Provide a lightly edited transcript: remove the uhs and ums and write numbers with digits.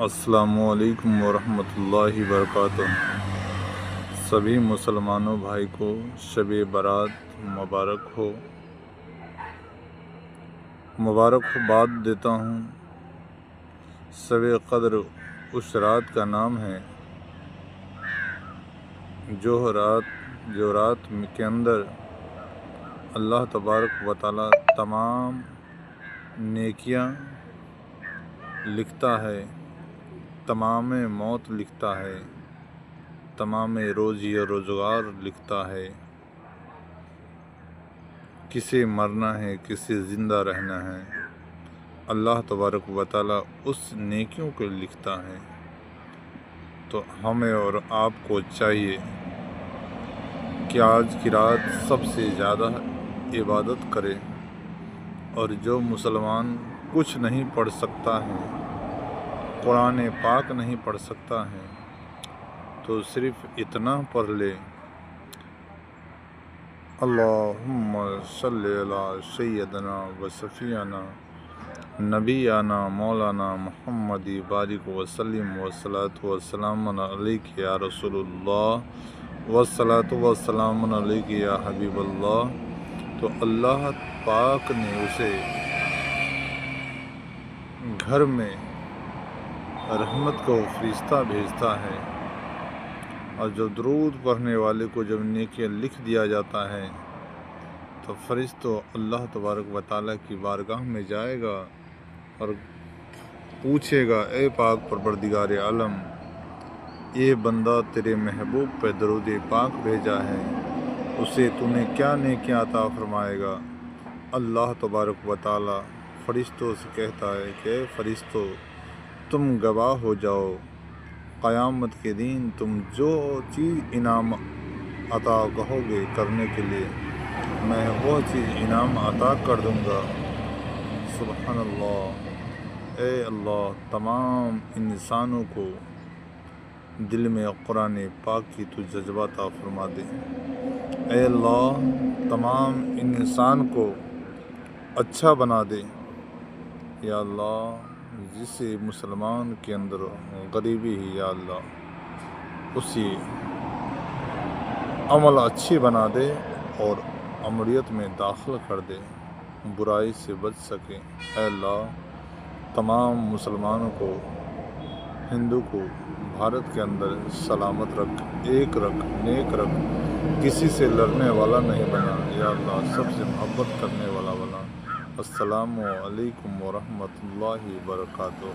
السلام علیکم ورحمۃ اللہ وبرکاتہ۔ سبھی مسلمانوں بھائی کو شب برات مبارک ہو۔ مبارکباد دیتا ہوں۔ شب قدر اس رات کا نام ہے جو رات کے اندر اللہ تبارک و تعالی تمام نیکیاں لکھتا ہے، تمام موت لکھتا ہے، تمام روزی و روزگار لکھتا ہے، کسے مرنا ہے کسے زندہ رہنا ہے، اللہ تبارک و تعالی اس نیکیوں کو لکھتا ہے۔ تو ہمیں اور آپ کو چاہیے کہ آج کی رات سب سے زیادہ عبادت کرے، اور جو مسلمان کچھ نہیں پڑھ سکتا ہے، قرآن پاک نہیں پڑھ سکتا ہے، تو صرف اتنا پڑھ لے، اللہم صلی علی سیدنا و شفیعنا نبینا مولانا محمد بارک وسلم والصلاۃ والسلام علیک یا رسول اللہ والصلاۃ والسلام علیک یا حبیب اللہ۔ تو اللہ پاک نے اسے گھر میں رحمت کو فرشتہ بھیجتا ہے، اور جو درود پڑھنے والے کو جب نیکیاں لکھ دیا جاتا ہے تو فرشتوں اللہ تبارک و تعالیٰ کی بارگاہ میں جائے گا اور پوچھے گا، اے پاک پروردگار عالم، یہ بندہ تیرے محبوب پہ درود پاک بھیجا ہے، اسے تو نے کیا نیکیاں عطا فرمائے گا؟ اللہ تبارک و تعالیٰ فرشتوں سے کہتا ہے کہ اے فرشتوں، تم گواہ ہو جاؤ، قیامت کے دن تم جو چیز انعام عطا کہو گے کرنے کے لیے، میں وہ چیز انعام عطا کر دوں گا۔ سبحان اللہ۔ اے اللہ، تمام انسانوں کو دل میں قرآن پاک کی تو جذبہ عطا فرما دے۔ اے اللہ، تمام انسان کو اچھا بنا دے۔ یا اللہ، جسے مسلمان کے اندر غریبی ہے یا اللہ، اسی عمل اچھی بنا دے اور عمریت میں داخل کر دے، برائی سے بچ سکے۔ اے اللہ، تمام مسلمانوں کو، ہندو کو بھارت کے اندر سلامت رکھ، ایک رکھ، نیک رکھ، کسی سے لڑنے والا نہیں بنا۔ یا اللہ، سب سے محبت کرنے والا بنا۔ السلام علیکم ورحمۃ اللہ وبرکاتہ۔